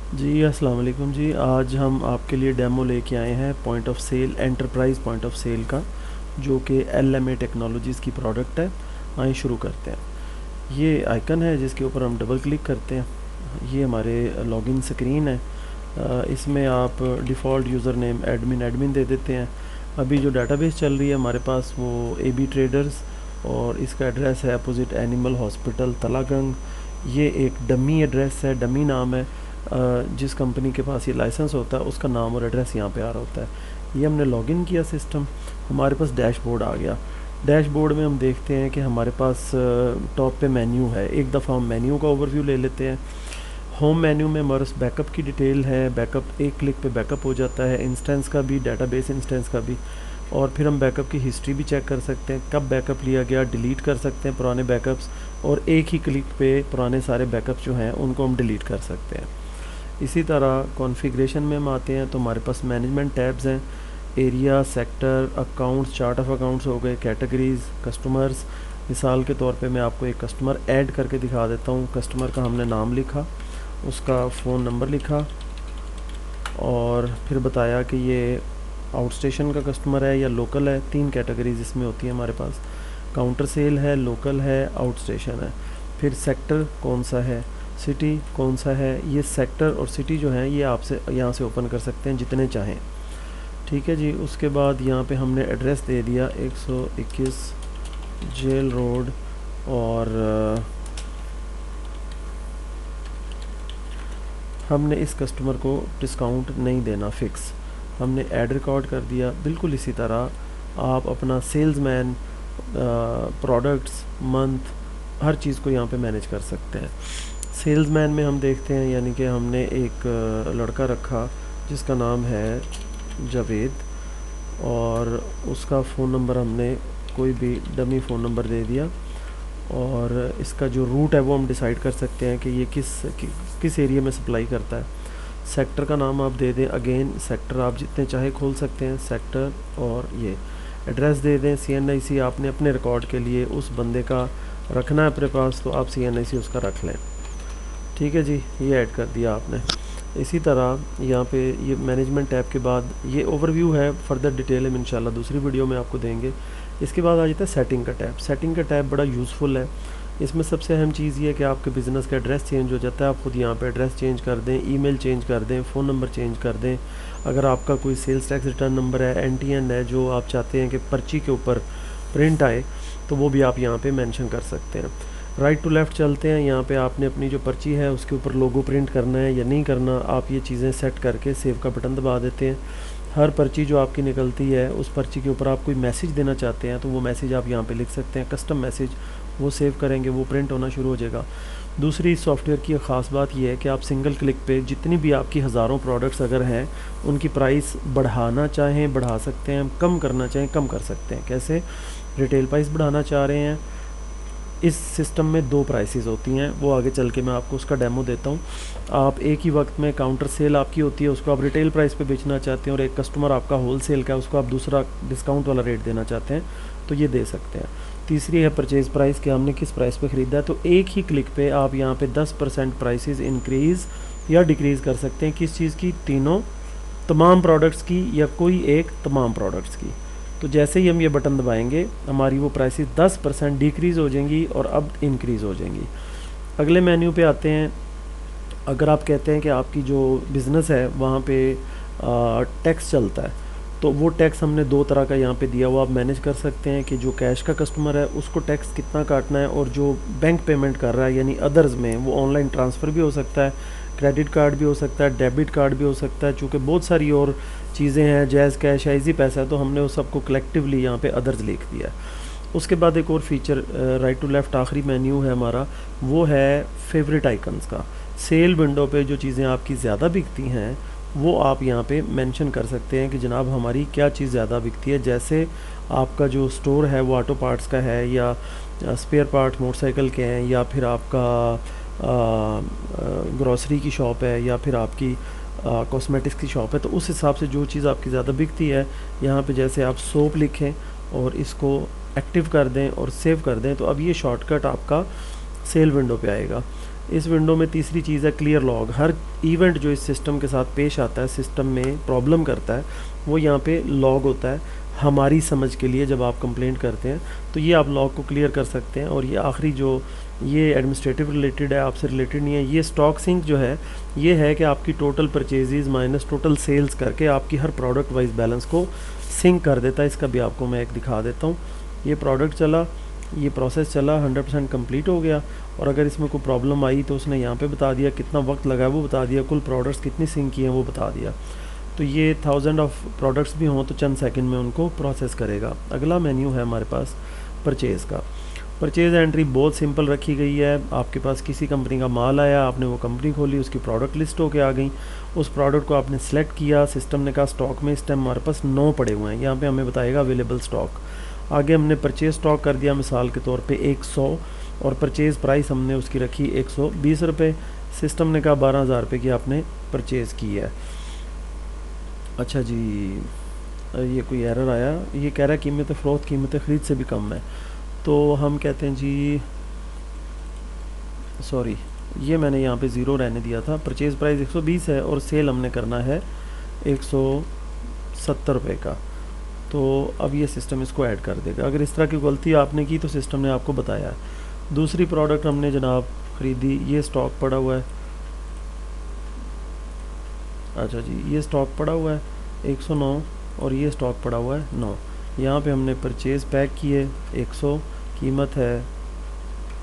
जी अस्सलाम वालेकुम जी। आज हम आपके लिए डेमो लेके आए हैं point of sale, enterprise point of sale का, जो कि LMA टेक्नोलॉजीज़ की प्रोडक्ट है। आइए शुरू करते हैं। ये आइकन है जिसके ऊपर हम डबल क्लिक करते हैं, ये हमारे लॉगिन स्क्रीन है। इसमें आप default user name admin admin दे देते हैं। अभी जो डाटाबेस चल रही है हमारे पास वो AB ट्रेडर्स, और इसका एड्रेस है अपोजिट एनिमल हॉस्पिटल तलागंग। ये एक डमी एड्रेस है, डमी नाम है। जिस कंपनी के पास ये लाइसेंस होता है उसका नाम और एड्रेस यहाँ पे आ रहा होता है। ये हमने लॉगिन किया सिस्टम, हमारे पास डैशबोर्ड आ गया। डैशबोर्ड में हम देखते हैं कि हमारे पास टॉप पे मेन्यू है। एक दफ़ा हम मेन्यू का ओवरव्यू ले लेते हैं। होम मेन्यू में हमारे पास बैकअप की डिटेल है, बैकअप एक क्लिक पे बैकअप हो जाता है, इंस्टेंस का भी, डाटाबेस इंस्टेंस का भी। और फिर हम बैकअप की हिस्ट्री भी चेक कर सकते हैं, कब बैकअप लिया गया, डिलीट कर सकते हैं पुराने बैकअप्स, और एक ही क्लिक पे पुराने सारे बैकअप्स जो हैं उनको हम डिलीट कर सकते हैं। इसी तरह कॉन्फ़िगरेशन में हम आते हैं तो हमारे पास मैनेजमेंट टैब्स हैं, area, sector, accounts, chart of accounts हो गए, कैटेगरीज़, कस्टमर्स। मिसाल के तौर पे मैं आपको एक कस्टमर ऐड करके दिखा देता हूँ। कस्टमर का हमने नाम लिखा, उसका फ़ोन नंबर लिखा, और फिर बताया कि ये आउट स्टेशन का कस्टमर है या लोकल है। 3 कैटेगरीज इसमें होती है हमारे पास, काउंटर सेल है, लोकल है, आउट स्टेशन है। फिर सेक्टर कौन सा है, सिटी कौन सा है। ये सेक्टर और सिटी जो है ये आपसे यहाँ से ओपन कर सकते हैं जितने चाहें। ठीक है जी। उसके बाद यहाँ पे हमने एड्रेस दे दिया 121 जेल रोड, और हमने इस कस्टमर को डिस्काउंट नहीं देना, फ़िक्स। हमने ऐड रिकॉर्ड कर दिया। बिल्कुल इसी तरह आप अपना सेल्समैन, प्रोडक्ट्स, मंथ, हर चीज़ को यहाँ पे मैनेज कर सकते हैं। सेल्समैन में हम देखते हैं, यानी कि हमने एक लड़का रखा जिसका नाम है जावेद, और उसका फ़ोन नंबर हमने कोई भी डमी फ़ोन नंबर दे दिया, और इसका जो रूट है वो हम डिसाइड कर सकते हैं कि ये किस एरिया में सप्लाई करता है। सेक्टर का नाम आप दे दें, अगेन सेक्टर आप जितने चाहे खोल सकते हैं सेक्टर, और ये एड्रेस दे दें। CNIC आपने अपने रिकॉर्ड के लिए उस बंदे का रखना है अपने पास, तो आप CNIC उसका रख लें। ठीक है जी, ये ऐड कर दिया आपने। इसी तरह यहाँ पे ये मैनेजमेंट टैब के बाद ये ओवरव्यू है, फर्दर डिटेल हम इंशाल्लाह दूसरी वीडियो में आपको देंगे। इसके बाद आ जाता है सेटिंग का टैब। सेटिंग का टैब बड़ा यूज़फुल है। इसमें सबसे अहम चीज़ ये है कि आपके बिज़नेस का एड्रेस चेंज हो जाता है। आप खुद यहाँ पे एड्रेस चेंज कर दें, ईमेल चेंज कर दें, फ़ोन नंबर चेंज कर दें। अगर आपका कोई सेल्स टैक्स रिटर्न नंबर है, NTN है, जो आप चाहते हैं कि पर्ची के ऊपर प्रिंट आए, तो वो भी आप यहाँ पे मेंशन कर सकते हैं। राइट टू लेफ़्ट चलते हैं। यहाँ पे आपने अपनी जो पर्ची है उसके ऊपर लोगो प्रिंट करना है या नहीं करना, आप ये चीज़ें सेट करके सेव का बटन दबा देते हैं। हर पर्ची जो आपकी निकलती है उस पर्ची के ऊपर आप कोई मैसेज देना चाहते हैं तो वो मैसेज आप यहाँ पे लिख सकते हैं, कस्टम मैसेज, वो सेव करेंगे, वो प्रिंट होना शुरू हो जाएगा। दूसरी इस सॉफ्टवेयर की ख़ास बात यह है कि आप सिंगल क्लिक पे जितनी भी आपकी हज़ारों प्रोडक्ट्स अगर हैं उनकी प्राइस बढ़ाना चाहें बढ़ा सकते हैं, कम करना चाहें कम कर सकते हैं। कैसे? रिटेल प्राइस बढ़ाना चाह रहे हैं, इस सिस्टम में 2 प्राइसेस होती हैं, वो आगे चल के मैं आपको उसका डेमो देता हूँ। आप एक ही वक्त में काउंटर सेल आपकी होती है, उसको आप रिटेल प्राइस पे बेचना चाहते हैं, और एक कस्टमर आपका होल सेल का है, उसको आप दूसरा डिस्काउंट वाला रेट देना चाहते हैं, तो ये दे सकते हैं। तीसरी है परचेज़ प्राइस, कि हमने किस प्राइस पे ख़रीदा है। तो एक ही क्लिक पे आप यहाँ पे 10% प्राइसेस इंक्रीज़ या डिक्रीज़ कर सकते हैं। किस चीज़ की? तीनों, तमाम प्रोडक्ट्स की या कोई एक तमाम प्रोडक्ट्स की। तो जैसे ही हम ये बटन दबाएंगे हमारी वो प्राइसेस 10% डिक्रीज़ हो जाएंगी और अब इंक्रीज़ हो जाएंगी। अगले मेन्यू पे आते हैं। अगर आप कहते हैं कि आपकी जो बिज़नेस है वहाँ पे टैक्स चलता है, तो वो टैक्स हमने 2 तरह का यहाँ पे दिया, वो आप मैनेज कर सकते हैं कि जो कैश का कस्टमर है उसको टैक्स कितना काटना है, और जो बैंक पेमेंट कर रहा है यानी अदर्स में, वो ऑनलाइन ट्रांसफ़र भी हो सकता है, क्रेडिट कार्ड भी हो सकता है, डेबिट कार्ड भी हो सकता है। चूँकि बहुत सारी और चीज़ें हैं, जैज़ कैश है, इजी पैसा है, तो हमने उस सबको कलेक्टिवली यहाँ पे अदर्स लिख दिया है। उसके बाद एक और फीचर, राइट टू लेफ़्ट आखिरी मेन्यू है हमारा, वो है फेवरेट आइकन्स का। सेल विंडो पे जो चीज़ें आपकी ज़्यादा बिकती हैं वो आप यहाँ पे मेंशन कर सकते हैं कि जनाब हमारी क्या चीज़ ज़्यादा बिकती है। जैसे आपका जो स्टोर है वो ऑटो पार्ट्स का है, या स्पेयर पार्ट मोटरसाइकिल के हैं, या फिर आपका ग्रॉसरी की शॉप है, या फिर आपकी कॉस्मेटिक्स की शॉप है, तो उस हिसाब से जो चीज़ आपकी ज़्यादा बिकती है यहाँ पे जैसे आप सोप लिखें और इसको एक्टिव कर दें और सेव कर दें, तो अब ये शॉर्टकट आपका सेल विंडो पे आएगा। इस विंडो में तीसरी चीज़ है क्लियर लॉग। हर इवेंट जो इस सिस्टम के साथ पेश आता है, सिस्टम में प्रॉब्लम करता है, वो यहाँ पे लॉग होता है हमारी समझ के लिए। जब आप कंप्लेंट करते हैं तो ये आप लॉग को क्लियर कर सकते हैं। और ये आखिरी जो ये एडमिनिस्ट्रेटिव रिलेटेड है, आपसे रिलेटेड नहीं है, ये स्टॉक सिंक जो है ये है कि आपकी total purchases minus total sales करके आपकी हर प्रोडक्ट वाइज बैलेंस को सिंक कर देता है। इसका भी आपको मैं एक दिखा देता हूँ। ये प्रोडक्ट चला, ये प्रोसेस चला, 100% कंप्लीट हो गया। और अगर इसमें कोई प्रॉब्लम आई तो उसने यहाँ पे बता दिया, कितना वक्त लगा है वो बता दिया, कुल प्रोडक्ट्स कितनी सिंक की हैं वो बता दिया। तो ये 1000 ऑफ प्रोडक्ट्स भी हों तो चंद सेकंड में उनको प्रोसेस करेगा। अगला मेन्यू है हमारे पास परचेज़ का। परचेज़ एंट्री बहुत सिंपल रखी गई है। आपके पास किसी कंपनी का माल आया, आपने वो कंपनी खोली, उसकी प्रोडक्ट लिस्ट होके आ गई, उस प्रोडक्ट को आपने सेलेक्ट किया, सिस्टम ने कहा स्टॉक में इस टाइम हमारे पास 9 पड़े हुए हैं, यहाँ पे हमें बताएगा अवेलेबल स्टॉक। आगे हमने परचेज स्टॉक कर दिया मिसाल के तौर पे 100, और परचेज़ प्राइस हमने उसकी रखी 120 रुपये। सिस्टम ने कहा 12,000 रुपये की आपने परचेज़ की है। अच्छा जी, ये कोई एरर आया, ये कह रहा है कीमत फ़रोख्त कीमत ख़रीद से भी कम है। तो हम कहते हैं जी सॉरी, ये मैंने यहाँ पे ज़ीरो रहने दिया था। परचेज़ प्राइस 120 है और सेल हमने करना है 170 रुपये का। तो अब ये सिस्टम इसको ऐड कर देगा। अगर इस तरह की गलती आपने की तो सिस्टम ने आपको बताया है। दूसरी प्रोडक्ट हमने जनाब ख़रीदी, ये स्टॉक पड़ा हुआ है। अच्छा जी, ये स्टॉक पड़ा हुआ है 109 और ये स्टॉक पड़ा हुआ है 9। यहाँ पे हमने परचेज़ पैक किए 100, कीमत है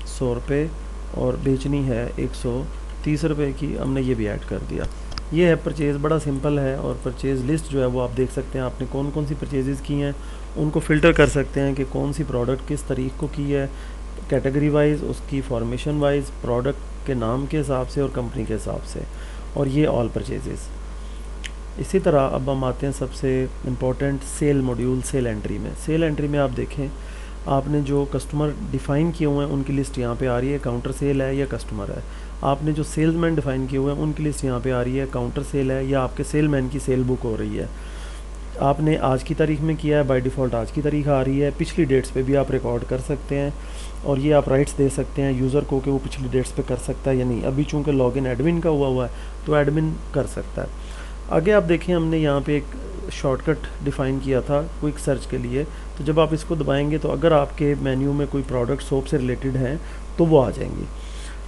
100 रुपये और बेचनी है 130 रुपये की, हमने ये भी ऐड कर दिया। ये है परचेज़, बड़ा सिंपल है। और परचेज़ लिस्ट जो है वो आप देख सकते हैं, आपने कौन कौन सी परचेज़ की हैं उनको फ़िल्टर कर सकते हैं कि कौन सी प्रोडक्ट किस तारीख को की है, कैटेगरी वाइज, उसकी फॉर्मेशन वाइज, प्रोडक्ट के नाम के हिसाब से और कंपनी के हिसाब से। और ये ऑल परचेज़। इसी तरह अब हम आते हैं सबसे important sale module, sale entry में। सेल एंट्री में आप देखें, आपने जो कस्टमर डिफ़ाइन किए हुए हैं उनकी लिस्ट यहाँ पे आ रही है, काउंटर सेल है या कस्टमर है। आपने जो सेल्समैन डिफ़ाइन किए हुए हैं उनकी लिस्ट यहाँ पे आ रही है, काउंटर सेल है या आपके सेलमैन की सेल बुक हो रही है। आपने आज की तारीख में किया है, बाय डिफ़ॉल्ट आज की तारीख आ रही है। पिछली डेट्स पे भी आप रिकॉर्ड कर सकते हैं और ये आप राइट्स दे सकते हैं यूज़र को कि वो पिछली डेट्स पे कर सकता है या नहीं। अभी चूँकि लॉगिन एडमिन का हुआ है तो एडमिन कर सकता है। आगे आप देखें, हमने यहाँ पे एक शॉर्टकट डिफ़ाइन किया था क्विक सर्च के लिए। तो जब आप इसको दबाएंगे तो अगर आपके मेन्यू में कोई प्रोडक्ट सोप से रिलेटेड हैं तो वो आ जाएंगी।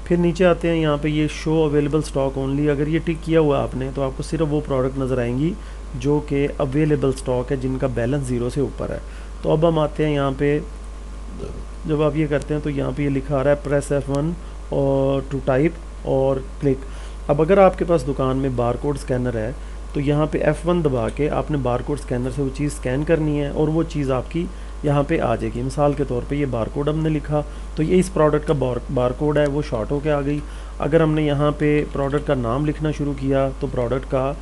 फिर नीचे आते हैं, यहाँ पे ये शो अवेलेबल स्टॉक ओनली, अगर ये टिक किया हुआ आपने तो आपको सिर्फ वो प्रोडक्ट नज़र आएंगी जो कि अवेलेबल स्टॉक है, जिनका बैलेंस 0 से ऊपर है। तो अब हम आते हैं यहाँ पे, जब आप ये करते हैं तो यहाँ पे ये लिखा आ रहा है प्रेस F1 और टू टाइप और क्लिक। अब अगर आपके पास दुकान में बारकोड स्कैनर है तो यहाँ पे F1 दबा के आपने बारकोड स्कैनर से वो चीज़ स्कैन करनी है और वो चीज़ आपकी यहाँ पे आ जाएगी। मिसाल के तौर पे ये बारकोड हमने लिखा तो ये इस प्रोडक्ट का बारकोड है, वो शॉर्ट होके आ गई। अगर हमने यहाँ पे प्रोडक्ट का नाम लिखना शुरू किया तो प्रोडक्ट का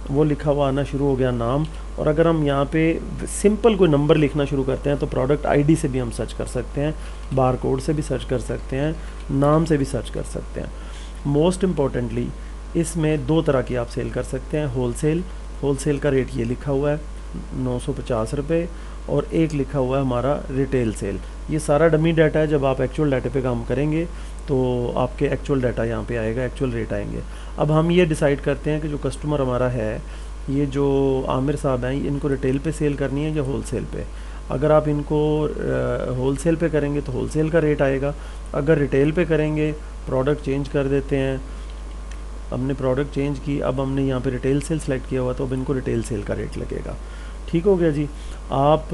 वो लिखा हुआ आना शुरू हो गया नाम। और अगर हम यहाँ पे सिंपल कोई नंबर लिखना शुरू करते हैं तो प्रोडक्ट आईडी से भी हम सर्च कर सकते हैं, बारकोड से भी सर्च कर सकते हैं, नाम से भी सर्च कर सकते हैं। मोस्ट इम्पॉर्टेंटली इसमें 2 तरह की आप सेल कर सकते हैं। होलसेल का रेट ये लिखा हुआ है 950 रुपये और एक लिखा हुआ है हमारा रिटेल सेल। ये सारा डमी डाटा है, जब आप एक्चुअल डाटा पे काम करेंगे तो आपके एक्चुअल डाटा यहाँ पे आएगा, एक्चुअल रेट आएंगे। अब हम ये डिसाइड करते हैं कि जो कस्टमर हमारा है, ये जो आमिर साहब हैं, इनको रिटेल पे सेल करनी है या होलसेल पे। अगर आप इनको होलसेल पे करेंगे तो होलसेल का रेट आएगा, अगर रिटेल पे करेंगे प्रोडक्ट चेंज कर देते हैं। हमने प्रोडक्ट चेंज की, अब हमने यहाँ पे रिटेल सेल सेलेक्ट किया हुआ तो अब इनको रिटेल सेल का रेट लगेगा। ठीक हो गया जी। आप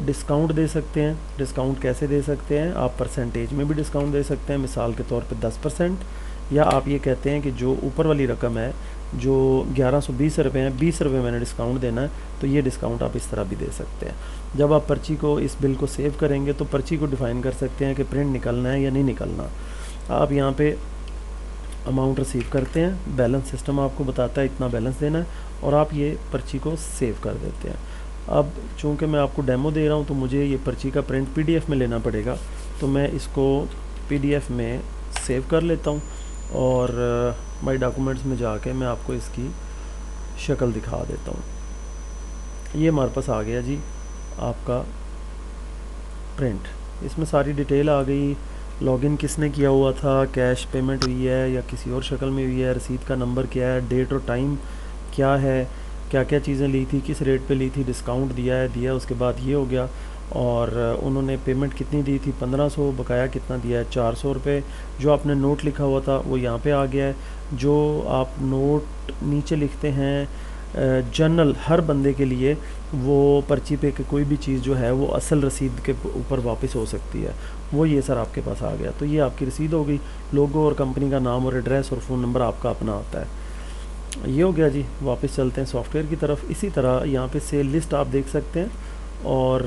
डिस्काउंट दे सकते हैं। डिस्काउंट कैसे दे सकते हैं? आप परसेंटेज में भी डिस्काउंट दे सकते हैं, मिसाल के तौर पे 10%, या आप ये कहते हैं कि जो ऊपर वाली रकम है जो 1120 रुपये हैं, 20 रुपये मैंने डिस्काउंट देना है, तो ये डिस्काउंट आप इस तरह भी दे सकते हैं। जब आप पर्ची को, इस बिल को सेव करेंगे तो पर्ची को डिफ़ाइन कर सकते हैं कि प्रिंट निकलना है या नहीं निकलना। आप यहाँ पे अमाउंट रिसीव करते हैं, बैलेंस सिस्टम आपको बताता है इतना बैलेंस देना है और आप ये पर्ची को सेव कर देते हैं। अब चूँकि मैं आपको डेमो दे रहा हूँ तो मुझे ये पर्ची का प्रिंट PDF में लेना पड़ेगा, तो मैं इसको PDF में सेव कर लेता हूँ और माई डॉक्यूमेंट्स में जाके मैं आपको इसकी शक्ल दिखा देता हूँ। ये हमारे पास आ गया जी आपका प्रिंट, इसमें सारी डिटेल आ गई, लॉगिन किसने किया हुआ था, कैश पेमेंट हुई है या किसी और शक्ल में हुई है, रसीद का नंबर क्या है, डेट और टाइम क्या है, क्या क्या चीज़ें ली थी, किस रेट पे ली थी, डिस्काउंट दिया उसके बाद ये हो गया। और उन्होंने पेमेंट कितनी दी थी, 1500, बकाया कितना दिया है, 400 रुपये। जो आपने नोट लिखा हुआ था वो यहाँ पे आ गया है। जो आप नोट नीचे लिखते हैं जनरल हर बंदे के लिए, वो पर्ची पे कि कोई भी चीज़ जो है वो असल रसीद के ऊपर वापस हो सकती है, वो ये सर आपके पास आ गया। तो ये आपकी रसीद हो गई, लोगो और कंपनी का नाम और एड्रेस और फ़ोन नंबर आपका अपना आता है। ये हो गया जी। वापस चलते हैं सॉफ्टवेयर की तरफ। इसी तरह यहाँ पे सेल लिस्ट आप देख सकते हैं। और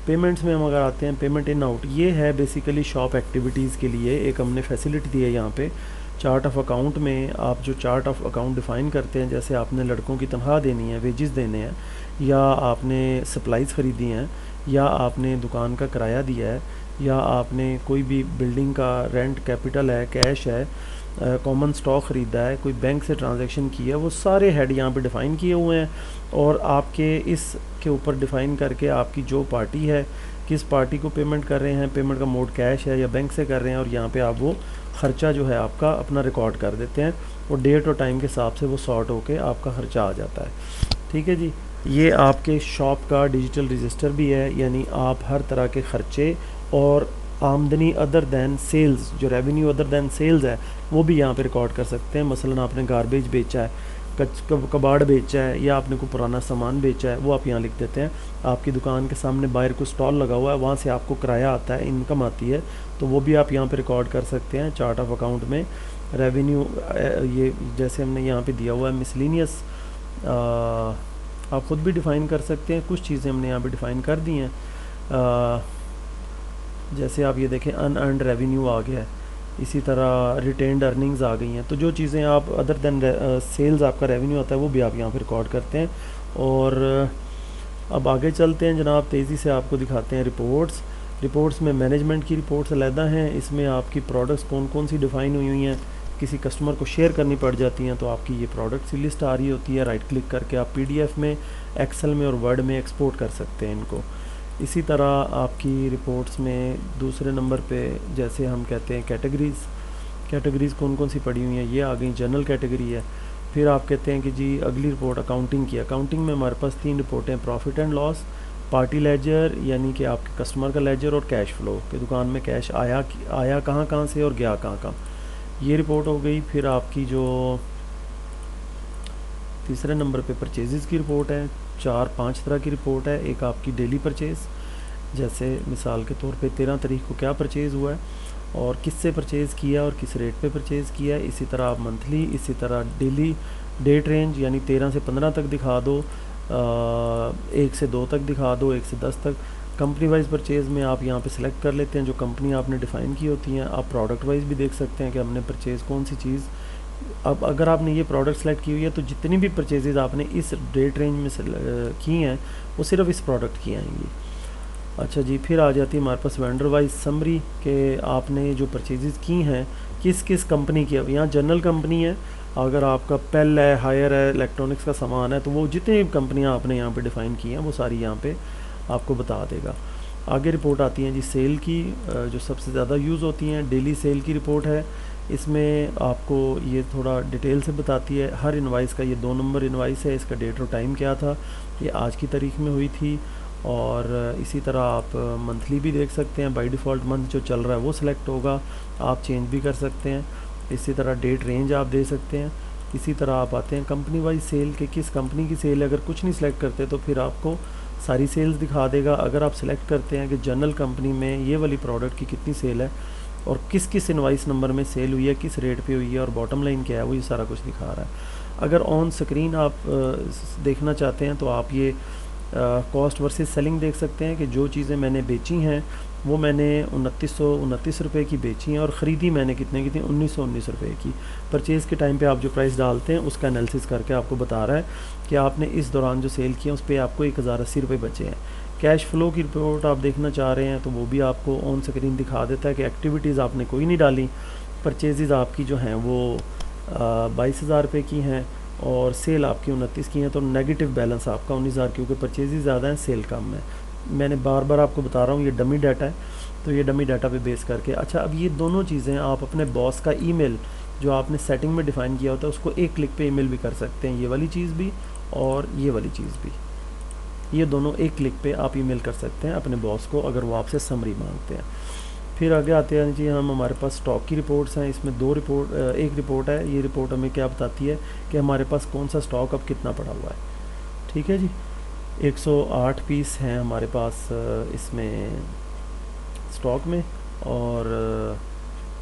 पेमेंट्स में हम अगर आते हैं, पेमेंट इन आउट, ये है बेसिकली शॉप एक्टिविटीज़ के लिए एक हमने फैसिलिटी दी है यहाँ पे। चार्ट ऑफ अकाउंट में आप जो चार्ट ऑफ अकाउंट डिफ़ाइन करते हैं, जैसे आपने लड़कों की तनख्वाह देनी है, वेजेस देने हैं, या आपने सप्लाईज़ ख़रीदी हैं, या आपने दुकान का किराया दिया है, या आपने कोई भी बिल्डिंग का रेंट, कैपिटल है, कैश है, कॉमन स्टॉक ख़रीदा है, कोई बैंक से ट्रांजैक्शन की है, वो सारे हेड यहाँ पे डिफ़ाइन किए हुए हैं। और आपके इस के ऊपर डिफ़ाइन करके आपकी जो पार्टी है, किस पार्टी को पेमेंट कर रहे हैं, पेमेंट का मोड कैश है या बैंक से कर रहे हैं, और यहाँ पे आप वो ख़र्चा जो है आपका अपना रिकॉर्ड कर देते हैं, और डेट और टाइम के हिसाब से वो सॉर्ट होके आपका ख़र्चा आ जाता है। ठीक है जी। ये आपके शॉप का डिजिटल रजिस्टर भी है, यानी आप हर तरह के ख़र्चे और आमदनी अदर दैन सेल्स, जो रेवेन्यू अदर दैन सेल्स है, वो भी यहाँ पे रिकॉर्ड कर सकते हैं। मसलन आपने गारबेज बेचा है, कबाड़ बेचा है, या आपने कोई पुराना सामान बेचा है, वो आप यहाँ लिख देते हैं। आपकी दुकान के सामने बाहर को स्टॉल लगा हुआ है, वहाँ से आपको किराया आता है, इनकम आती है, तो वो भी आप यहाँ पे रिकॉर्ड कर सकते हैं चार्ट ऑफ अकाउंट में। रेवेन्यू ये जैसे हमने यहाँ पे दिया हुआ है मिसलिनियस, आप ख़ुद भी डिफ़ाइन कर सकते हैं। कुछ चीज़ें हमने यहाँ पे डिफ़ाइन कर दी हैं, जैसे आप ये देखें अनअर्नड रेवेन्यू आ गया है, इसी तरह रिटेन्ड अर्निंग्स आ गई हैं। तो जो चीज़ें आप अदर देन सेल्स आपका रेवेन्यू आता है, वो भी आप यहाँ पे रिकॉर्ड करते हैं। और अब आगे चलते हैं जनाब, तेज़ी से आपको दिखाते हैं रिपोर्ट्स में मैनेजमेंट की रिपोर्ट्स अलहदा हैं। इसमें आपकी प्रोडक्ट्स कौन कौन सी डिफ़ाइन हुई हुई हैं, किसी कस्टमर को शेयर करनी पड़ जाती हैं, तो आपकी ये प्रोडक्ट्स की लिस्ट आ रही होती है। राइट क्लिक करके आप PDF में, एक्सेल में और वर्ड में एक्सपोर्ट कर सकते हैं इनको। इसी तरह आपकी रिपोर्ट्स में दूसरे नंबर पे, जैसे हम कहते हैं कैटेगरीज़ कौन कौन सी पड़ी हुई हैं, ये आ गई, जनरल कैटेगरी है। फिर आप कहते हैं कि जी अगली रिपोर्ट अकाउंटिंग की। अकाउंटिंग में हमारे पास 3 रिपोर्टें, profit and loss, party laser यानी कि आपके कस्टमर का लेजर, और कैश फ्लो कि दुकान में कैश आया कहाँ से और गया कहाँ। ये रिपोर्ट हो गई। फिर आपकी जो तीसरे नंबर पे परचेज़ की रिपोर्ट है, 4-5 तरह की रिपोर्ट है। एक आपकी डेली परचेज़, जैसे मिसाल के तौर पे 13 तारीख को क्या परचेज़ हुआ है और किससे परचेज़ किया और किस रेट पे परचेज़ किया है। इसी तरह आप मंथली, इसी तरह डेली डेट रेंज, यानी 13 से 15 तक दिखा दो, 1 से 2 तक दिखा दो, 1 से 10 तक। कंपनी वाइज परचेज़ में आप यहाँ पे सिलेक्ट कर लेते हैं जो कंपनी आपने डिफ़ाइन की होती हैं। आप प्रोडक्ट वाइज भी देख सकते हैं कि हमने परचेज़ कौन सी चीज़। अब अगर आपने ये प्रोडक्ट सेलेक्ट की हुई है तो जितनी भी परचेजेज़ आपने इस डेट रेंज में की हैं वो सिर्फ इस प्रोडक्ट की आएंगी। अच्छा जी, फिर आ जाती है हमारे पास वेंडर वाइज समरी के आपने जो परचेजेज़ की हैं किस किस कंपनी की। अब यहाँ जनरल कंपनी है, अगर आपका पेल है, हायर है, इलेक्ट्रॉनिक्स का सामान है, तो वो जितनी भी कंपनियाँ आपने यहाँ पे डिफ़ाइन की हैं वो सारी यहाँ पे आपको बता देगा। आगे रिपोर्ट आती हैं जी सेल की, जो सबसे ज़्यादा यूज़ होती हैं। डेली सेल की रिपोर्ट है, इसमें आपको ये थोड़ा डिटेल से बताती है। हर इनवाइस का, ये 2 नंबर इनवाइस है, इसका डेट और टाइम क्या था, ये आज की तारीख में हुई थी। और इसी तरह आप मंथली भी देख सकते हैं, बाय डिफ़ॉल्ट मंथ जो चल रहा है वो सिलेक्ट होगा, आप चेंज भी कर सकते हैं। इसी तरह डेट रेंज आप दे सकते हैं। इसी तरह आप आते हैं कंपनी वाइज सेल के, किस कंपनी की सेल है। अगर कुछ नहीं सिलेक्ट करते तो फिर आपको सारी सेल्स दिखा देगा। अगर आप सिलेक्ट करते हैं कि जनरल कंपनी में ये वाली प्रोडक्ट की कितनी सेल है और किस किस इनवाइस नंबर में सेल हुई है, किस रेट पे हुई है और बॉटम लाइन क्या है, वो ये सारा कुछ दिखा रहा है। अगर ऑन स्क्रीन आप देखना चाहते हैं तो आप ये कॉस्ट वर्सेस सेलिंग देख सकते हैं कि जो चीज़ें मैंने बेची हैं वो मैंने 2929 रुपये की बेची हैं और ख़रीदी मैंने कितने की थी, 1919 रुपये की। परचेज़ के टाइम पे आप जो प्राइस डालते हैं उसका एनालिसिस करके आपको बता रहा है कि आपने इस दौरान जो सेल किया उस पर आपको 1080 रुपये बचे हैं। कैश फ्लो की रिपोर्ट आप देखना चाह रहे हैं तो वो भी आपको ऑन स्क्रीन दिखा देता है कि एक्टिविटीज़ आपने कोई नहीं डाली, परचेज़ आपकी जो हैं वो 22,000 रुपये की हैं और सेल आपकी 29 की हैं, तो नेगेटिव बैलेंस आपका 19,000, क्योंकि परचेज़ ज़्यादा हैं, सेल कम है। मैंने बार बार आपको बता रहा हूँ ये डमी डाटा है, तो ये डमी डाटा पे बेस करके। अच्छा, अब ये दोनों चीज़ें आप अपने बॉस का ईमेल जो आपने सेटिंग में डिफ़ाइन किया होता है उसको एक क्लिक पे ईमेल भी कर सकते हैं, ये वाली चीज़ भी और ये वाली चीज़ भी, ये दोनों एक क्लिक पे आप ईमेल कर सकते हैं अपने बॉस को अगर वो आपसे समरी मांगते हैं। फिर आगे आते हैं जी, हम हमारे पास स्टॉक की रिपोर्ट्स हैं। इसमें एक रिपोर्ट है। ये रिपोर्ट हमें क्या बताती है कि हमारे पास कौन सा स्टॉक अब कितना पड़ा हुआ है। ठीक है जी, 108 पीस हैं हमारे पास इसमें स्टॉक में, और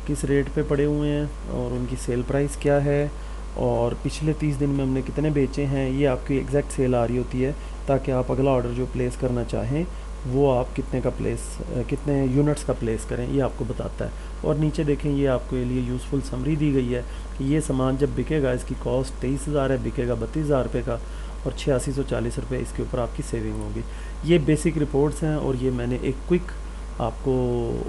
किस रेट पे पड़े हुए हैं और उनकी सेल प्राइस क्या है, और पिछले 30 दिन में हमने कितने बेचे हैं, ये आपकी एग्जैक्ट सेल आ रही होती है, ताकि आप अगला ऑर्डर जो प्लेस करना चाहें वो आप कितने यूनिट्स का प्लेस करें, ये आपको बताता है। और नीचे देखें, ये आपके लिए यूज़फुल समरी दी गई है कि ये सामान जब बिकेगा इसकी कॉस्ट 23,000 है, बिकेगा 32,000 रुपये का, और 8640 रुपये इसके ऊपर आपकी सेविंग होगी। ये बेसिक रिपोर्ट्स हैं और ये मैंने एक क्विक आपको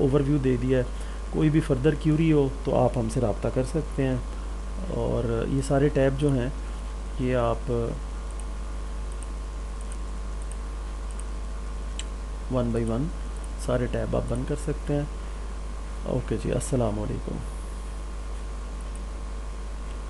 ओवरव्यू दे दिया है। कोई भी फर्दर क्यूरी हो तो आप हमसे रब्ता कर सकते हैं। और ये सारे टैब जो हैं ये आप 1 बाय 1 सारे टैब आप बंद कर सकते हैं। ओके जी, अस्सलाम वालेकुम।